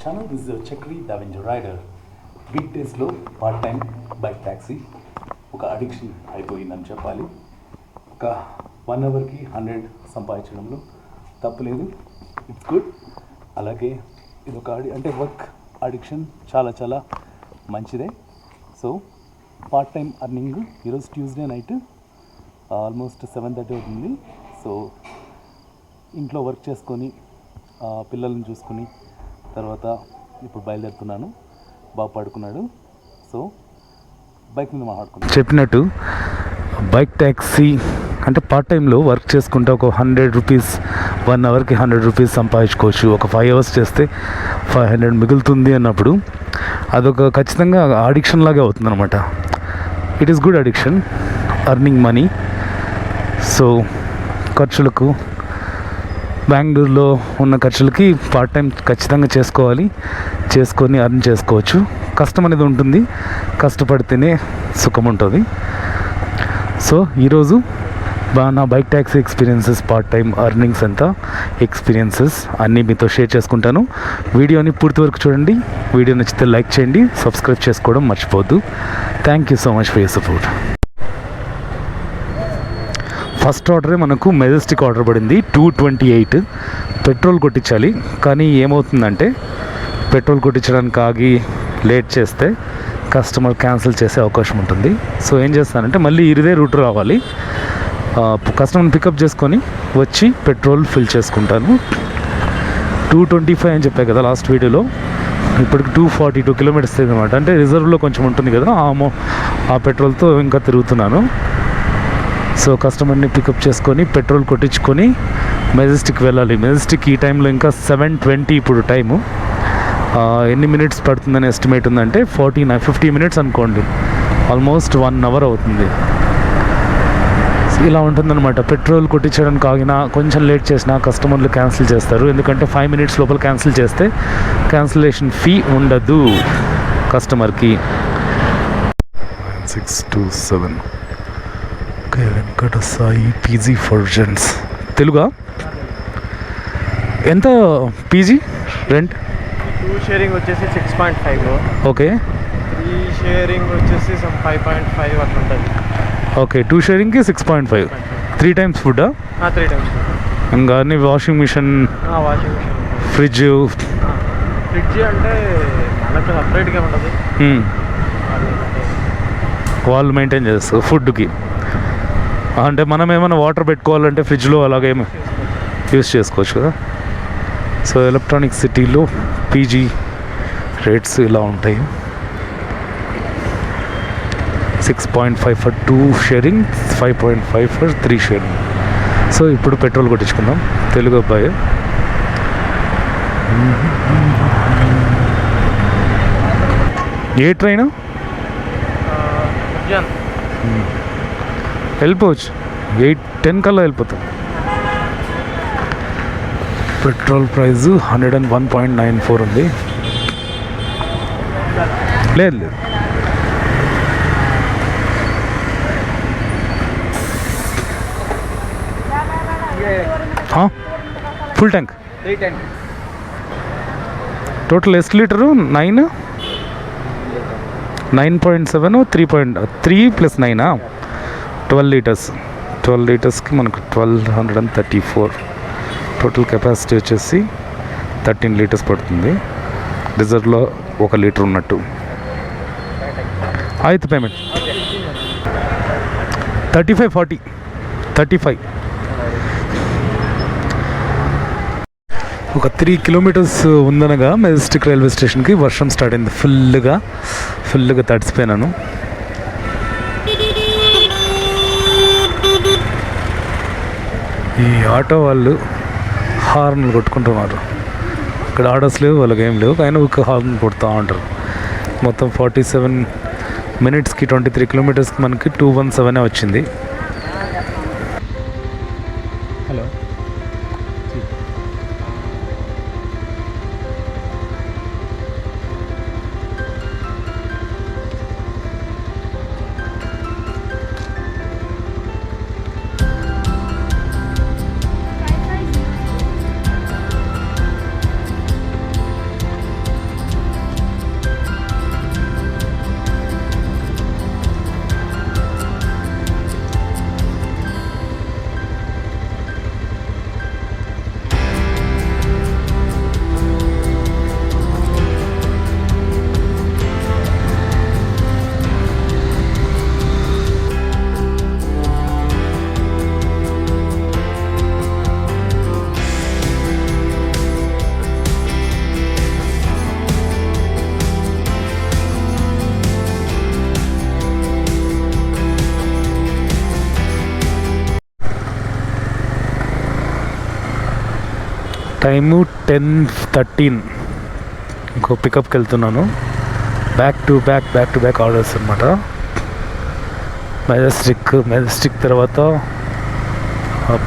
channel. This is Chakri, the Avenger Rider. వీక్డేస్లో part time bike taxi ఒక addiction అయిపోయిందని చెప్పాలి. ఒక 1 అవర్కి 100 సంపాదించడంలో తప్పులేదు, ఇట్స్ గుడ్. అలాగే ఇది ఒక అంటే వర్క్ అడిక్షన్ చాలా చాలా మంచిదే. సో పార్ట్ టైం అర్నింగ్ ఈరోజు ట్యూస్డే నైట్ ఆల్మోస్ట్ 7:30 అవుతుంది. సో ఇంట్లో వర్క్ చేసుకొని పిల్లల్ని చూసుకొని తర్వాత ఇప్పుడు బయలుదేరుతున్నాను. బాగా పడుకున్నాడు. సో బైక్ మీద మాట్లాడుకున్నాను. చెప్పినట్టు బైక్ ట్యాక్సీ అంటే పార్ట్ టైంలో వర్క్ చేసుకుంటే ఒక 100 రూపీస్ 1 అవర్కి 100 రూపీస్ సంపాదించుకోవచ్చు. ఒక 5 అవర్స్ చేస్తే 500 మిగులుతుంది అన్నప్పుడు అదొక ఖచ్చితంగా అడిక్షన్ లాగే అవుతుంది అనమాట. It is good addiction, earning money. So ఖర్చులకు బెంగళూరులో ఉన్న ఖర్చులకి పార్ట్ టైం ఖచ్చితంగా చేసుకొని అర్న్ చేసుకోవచ్చు. కష్టం అనేది ఉంటుంది, కష్టపడితేనే సుఖం ఉంటుంది. సో ఈరోజు నా bike taxi experiences, part time earnings అంతా ఎక్స్పీరియన్సెస్ అన్నీ మీతో షేర్ చేసుకుంటాను. వీడియోని పూర్తి వరకు చూడండి. వీడియో నచ్చితే లైక్ చేయండి, సబ్స్క్రైబ్ చేసుకోవడం మర్చిపోవద్దు. Thank you so much for your support. First ఆర్డరే మనకు మెజెస్టిక్ ఆర్డర్ పడింది 228. పెట్రోల్ కొట్టించాలి, కానీ ఏమవుతుందంటే పెట్రోల్ కొట్టించడానికి ఆగి లేట్ చేస్తే కస్టమర్ క్యాన్సిల్ చేసే అవకాశం ఉంటుంది. సో ఏం చేస్తానంటే మళ్ళీ ఇదే రూట్ రావాలి, కస్టమర్ని పికప్ చేసుకొని వచ్చి పెట్రోల్ ఫిల్ చేసుకుంటాను. 225 అని చెప్పాను కదా లాస్ట్ వీడియోలో, ఇప్పటికి 242 కిలోమీటర్స్ అనమాట. అంటే రిజర్వ్లో కొంచెం ఉంటుంది కదా, ఆ పెట్రోల్తో ఇంకా తిరుగుతున్నాను. సో కస్టమర్ని పికప్ చేసుకొని పెట్రోల్ కొట్టించుకొని మెజెస్టిక్ వెళ్ళాలి. మెజెస్టిక్ ఈ టైంలో ఇంకా 7:20 ఇప్పుడు టైము. ఎన్ని మినిట్స్ పడుతుందని ఎస్టిమేట్ ఉందంటే 50 మినిట్స్ అనుకోండి, ఆల్మోస్ట్ 1 అవర్ అవుతుంది. ఇలా ఉంటుందన్నమాట. పెట్రోల్ కొట్టించడానికి ఆగినా కొంచెం లేట్ చేసినా కస్టమర్లు క్యాన్సిల్ చేస్తారు. ఎందుకంటే 5 మినిట్స్ లోపల క్యాన్సిల్ చేస్తే క్యాన్సిలేషన్ ఫీ ఉండదు కస్టమర్కి. 627 Venkata Sai PG for gents. తెలుగా ఎంత పీజీ రెంట్? 2 షేరింగ్ వచ్చేసి 6.5. ఓకే. 3 షేరింగ్ వచ్చేసి 5.5 అట్లా ఉంటుంది. ఓకే, 2 షేరింగ్కి 6.5. 3 టైమ్స్ ఫుడ్డా? 3 టైమ్స్. ఇంకా అన్ని వాషింగ్ మిషన్, ఫ్రిడ్జ్. ఫ్రిడ్జ్ అంటే మనకు సపరేట్గా ఉంటుంది, వాళ్ళు మెయింటైన్ చేస్తారు. ఫుడ్కి అంటే మనం ఏమైనా వాటర్ పెట్టుకోవాలంటే ఫ్రిడ్జ్లో అలాగే యూస్ చేసుకోవచ్చు కదా. సో ఎలక్ట్రానిక్ సిటీలో పీజీ రేట్స్ ఇలా ఉంటాయి. 6.5 for 2 sharing, 5.5 for 3 sharing. So ఇప్పుడు పెట్రోల్ కొట్టించుకుందాం. తెలుగు అబ్బాయి. ఏ ట్రైన్? వెళ్ళిపోవచ్చు, 8-10 కల్లా వెళ్ళిపోతాం. పెట్రోల్ ప్రైస్ 101.94 ఉంది. లేదు ఫుల్ ట్యాంక్. టోటల్ ఎస్ లీటరు 9.7 3 + 9 12 లీటర్స్. 12 లీటర్స్కి మనకు 1234. టోటల్ కెపాసిటీ వచ్చేసి 13 లీటర్స్ పడుతుంది. రిజర్వ్లో 1 లీటర్ ఉన్నట్టు. అయితే పేమెంట్ 35 ఒక 3 కిలోమీటర్స్ ఉందనగా మెజెస్టిక్ రైల్వే స్టేషన్కి వర్షం స్టార్ట్ అయింది. ఫుల్గా తడిసిపోయినాను. ఈ ఆటో వాళ్ళు హార్న్లు కొట్టుకుంటున్నారు. ఇక్కడ ఆటోస్ లేవు, వాళ్ళకి ఏం లేవు, అయినా ఒక హార్న్ కొడుతూ ఉంటారు. మొత్తం 47 మినిట్స్కి 23 కిలోమీటర్స్కి మనకి 217 వచ్చింది. హలో. టైము 10:13. ఇంకో పికప్కి వెళ్తున్నాను. బ్యాక్ టు బ్యాక్ ఆర్డర్స్ అనమాట. మెజెస్టిక్ తర్వాత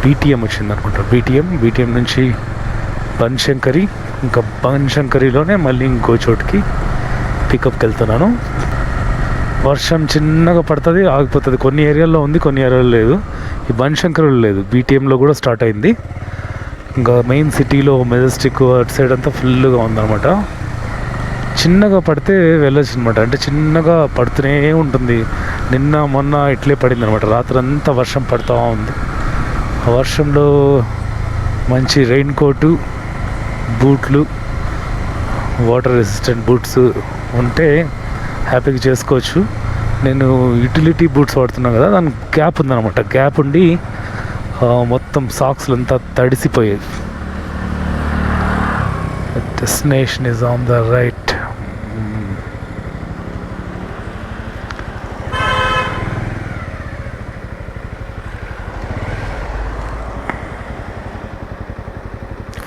బీటీఎం వచ్చింది అనుకుంటా. బీటీఎం నుంచి బన్శంకరి, ఇంకా బన్శంకరిలోనే మళ్ళీ ఇంకో చోటుకి పికప్కి వెళ్తున్నాను. వర్షం చిన్నగా పడుతుంది, ఆగిపోతుంది. కొన్ని ఏరియాల్లో ఉంది, కొన్ని ఏరియాలో లేదు. ఈ బన్శంకరిలో లేదు, బీటీఎంలో కూడా స్టార్ట్ అయింది. ఇంకా మెయిన్ సిటీలో మెజెస్టిక్ అటు సైడ్ అంతా ఫుల్గా ఉందన్నమాట. చిన్నగా పడితే వెళ్ళొచ్చు అనమాట. అంటే చిన్నగా పడుతూనే ఉంటుంది. నిన్న మొన్న ఇట్లే పడింది అనమాట. రాత్రి అంతా వర్షం పడుతూ ఉంది. ఆ వర్షంలో మంచి రెయిన్ కోటు, బూట్లు, వాటర్ రెసిస్టెంట్ బూట్స్ ఉంటే హ్యాపీగా చేసుకోవచ్చు. నేను యూటిలిటీ బూట్స్ వాడుతున్నాను కదా, దానికి గ్యాప్ ఉందన్నమాట. గ్యాప్ ఉండి మొత్తం సాక్స్లు అంతా తడిసిపోయాయి. Destination is on the right.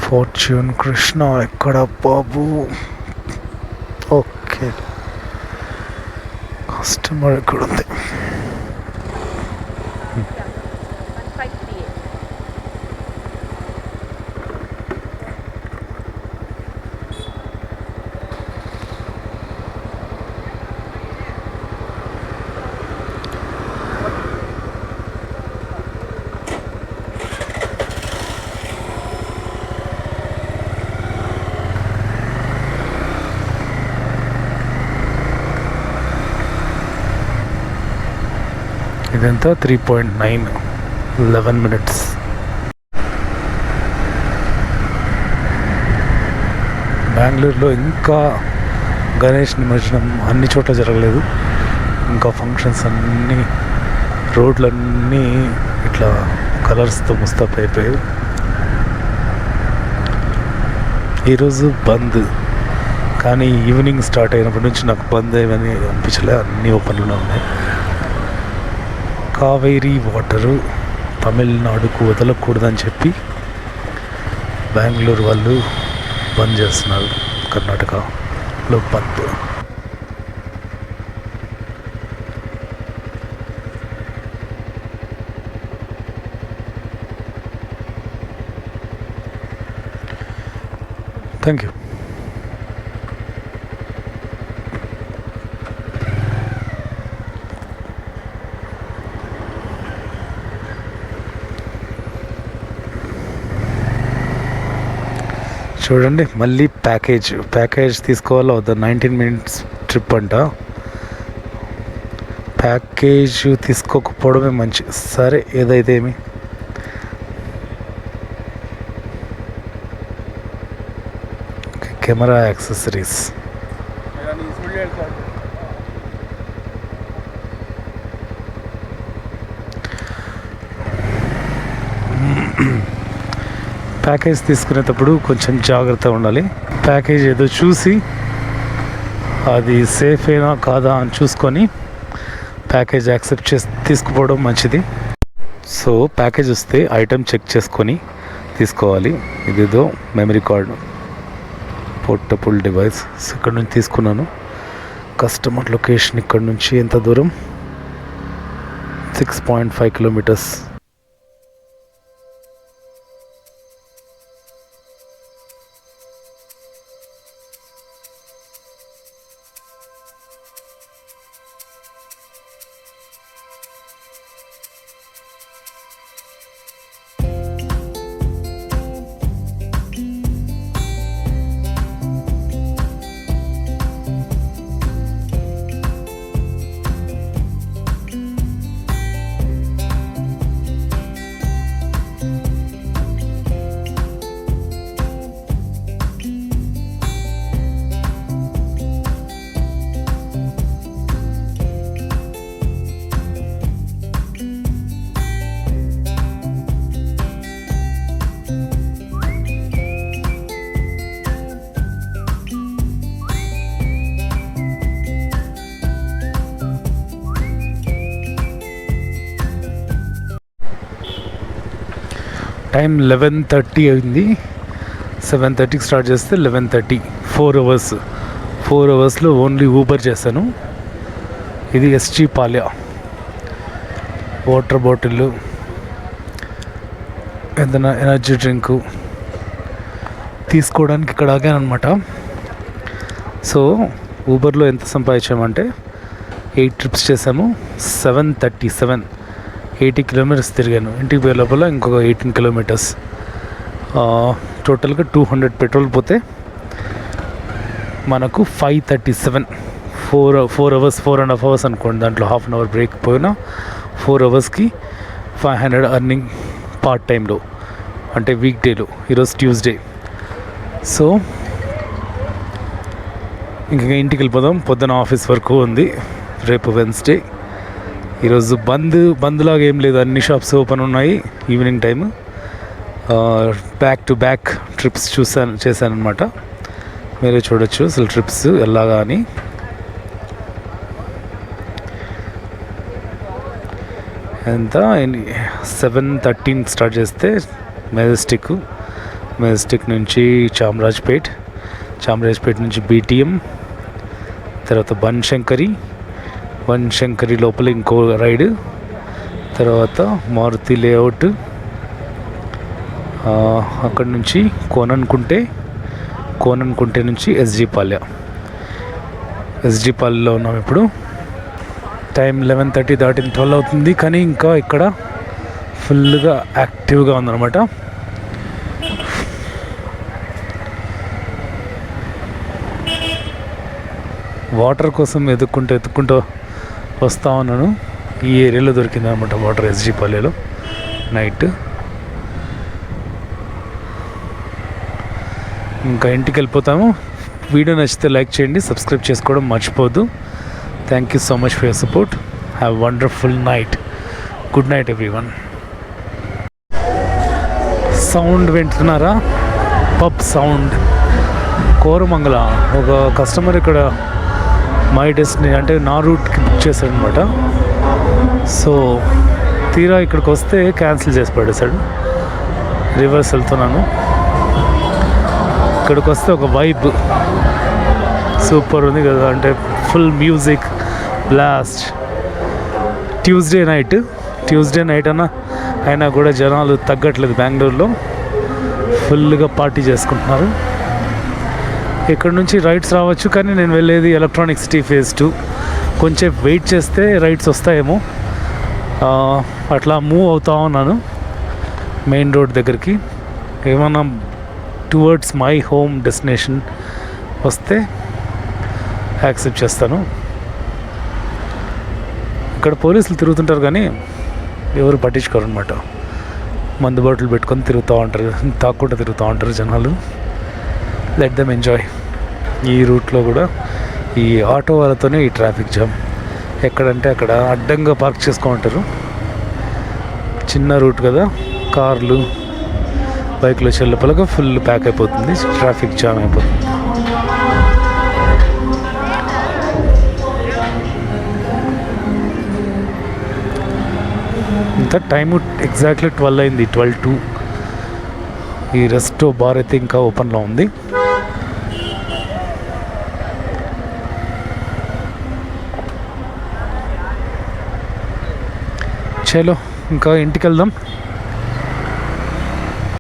Fortune Krishna ఎక్కడ బాబు? ఓకే, కస్టమర్ ఎక్కడుంది? ఇదంతా 3.9, 11 minutes. బెంగళూరులో ఇంకా గణేష్ నిమజ్జనం అన్ని చోట్ల జరగలేదు. ఇంకా ఫంక్షన్స్ అన్నీ, రోడ్లన్నీ ఇట్లా కలర్స్తో ముస్తాబ్ అయిపోయాయి. ఈరోజు బంద్, కానీ ఈవినింగ్ స్టార్ట్ అయినప్పటి నుంచి నాకు బంద్ ఏమని అనిపించలే. అన్నీ ఓపెన్లో ఉన్నాయి. కావేరీ వాటరు తమిళనాడుకు వదలకూడదని చెప్పి బెంగళూరు వాళ్ళు బంద్ చేస్తున్నారు. కర్ణాటకలో బంద్. Thank you. చూడండి, మళ్ళీ ప్యాకేజ్ తీసుకోవాలా వద్దా? 19 minutes ట్రిప్ అంట. ప్యాకేజ్ తీసుకోకపోవడమే మంచి. సరే, ఏదైతే ఏమి. Camera accessories. ప్యాకేజ్ తీసుకునేటప్పుడు కొంచెం జాగ్రత్తగా ఉండాలి. ప్యాకేజ్ ఏదో చూసి అది సేఫేనా కాదా అని చూసుకొని ప్యాకేజ్ యాక్సెప్ట్ చేసి తీసుకుపోవడం మంచిది. సో ప్యాకేజ్ వస్తే ఐటెం చెక్ చేసుకొని తీసుకోవాలి. ఇదేదో మెమరీ కార్డు, పోర్టబుల్ డివైస్. ఇక్కడ నుంచి తీసుకున్నాను. కస్టమర్ లొకేషన్ ఇక్కడ నుంచి ఎంత దూరం? 6.5 kilometers. టైం 11:30 అయింది. 7:30కి స్టార్ట్ చేస్తే 11:30, 4 అవర్స్లో ఓన్లీ ఊబర్ చేశాను. ఇది ఎస్జీ పాల్య. వాటర్ బాటిల్, ఏదైనా ఎనర్జీ డ్రింకు తీసుకోవడానికి ఇక్కడ ఆగాను అనమాట. సో ఊబర్లో ఎంత సంపాదించామంటే 8 ట్రిప్స్ చేసాము. 80 కిలోమీటర్స్ తిరిగాను. ఇంటికి పోయే లోపల ఇంకొక 18 కిలోమీటర్స్. టోటల్గా 200 పెట్రోల్ పోతే మనకు 537, 4 అవర్స్, 4.5 అవర్స్ అనుకోండి. దాంట్లో హాఫ్ అన్ అవర్ బ్రేక్ పోయినా 4 అవర్స్కి 500 అర్నింగ్ పార్ట్ టైంలో, అంటే వీక్ డేలో. ఈరోజు ట్యూస్డే. సో ఇంకా ఇంటికి వెళ్ళిపోదాం. పొద్దున ఆఫీస్ వరకు ఉంది. రేపు వెన్స్డే. ఈరోజు బంద్లాగా ఏం లేదు, అన్ని షాప్స్ ఓపెన్ ఉన్నాయి. Evening time back to back trips చేశాను అనమాట. మీరే చూడొచ్చు అసలు ట్రిప్స్ ఎలాగా అని. ఎంత 7:13 స్టార్ట్ చేస్తే మెజెస్టిక్ నుంచి చామరాజ్పేట్ నుంచి BTM, తర్వాత బన్శంకరి లోపల ఇంకో రైడ్, తర్వాత మారుతి లేఅవుట్, అక్కడి నుంచి కోనన్కుంటే నుంచి ఎస్జీ పాల్యలో ఉన్నాం ఇప్పుడు. టైం 11:30 దాటిన 12 అవుతుంది. కానీ ఇంకా ఇక్కడ ఫుల్గా యాక్టివ్గా ఉందన్నమాట. వాటర్ కోసం ఎత్తుక్కుంటూ వస్తూ ఉన్నాను. ఈ ఏరియాలో దొరికింది అనమాట వాటర్, ఎస్జీ పాల్యలో నైట్. ఇంకా ఇంటికి వెళ్ళిపోతాము. వీడియో నచ్చితే లైక్ చేయండి, సబ్స్క్రైబ్ చేసుకోవడం మర్చిపోద్దు. Thank you so much for your support. Have wonderful night. Good night everyone. Sound వింటున్నారా? Pub sound. కోరమంగళ ఒక కస్టమర్ ఇక్కడ మై డెస్టినీ అంటే నా రూట్కి బుక్ చేశాడు అనమాట. సో తీరా ఇక్కడికి వస్తే క్యాన్సిల్ చేసి పడేశాడు. రివర్స్ వెళ్తున్నాను. ఇక్కడికి వస్తే ఒక వైబ్ సూపర్ ఉంది కదా, అంటే full music blast. Tuesday night అయినా కూడా జనాలు తగ్గట్లేదు. బెంగళూరులో ఫుల్గా పార్టీ చేసుకుంటున్నారు. ఇక్కడ నుంచి రైడ్స్ రావచ్చు, కానీ నేను వెళ్ళేది ఎలక్ట్రానిక్ సిటీ ఫేజ్ 2. కొంచెం వెయిట్ చేస్తే రైడ్స్ వస్తాయేమో. అట్లా మూవ్ అవుతా ఉన్నాను మెయిన్ రోడ్ దగ్గరికి. ఏమన్నా టువర్డ్స్ మై హోమ్ డెస్టినేషన్ వస్తే యాక్సెప్ట్ చేస్తాను. ఇక్కడ పోలీసులు తిరుగుతుంటారు కానీ ఎవరు పట్టించుకోరు అనమాట. మందు బాటిల్ పెట్టుకొని తాక్కుంటూ తిరుగుతూ ఉంటారు జనాలు. Let them enjoy. ఈ రూట్లో కూడా ఈ ఆటో వాళ్ళతోనే ఈ ట్రాఫిక్ జామ్. ఎక్కడంటే అక్కడ అడ్డంగా పార్క్ చేసుకుంటారు. చిన్న రూట్ కదా, కార్లు బైక్లో చెల్లపలగా ఫుల్ ప్యాక్ అయిపోతుంది, ట్రాఫిక్ జామ్ అయిపోతుంది. ఇంత టైము ఎగ్జాక్ట్లీ 12 అయింది, 12:02. ఈ రెస్టో బార్ అయితే ఇంకా ఓపెన్లో ఉంది. చలో ఇంకా ఇంటికి వెళ్దాం.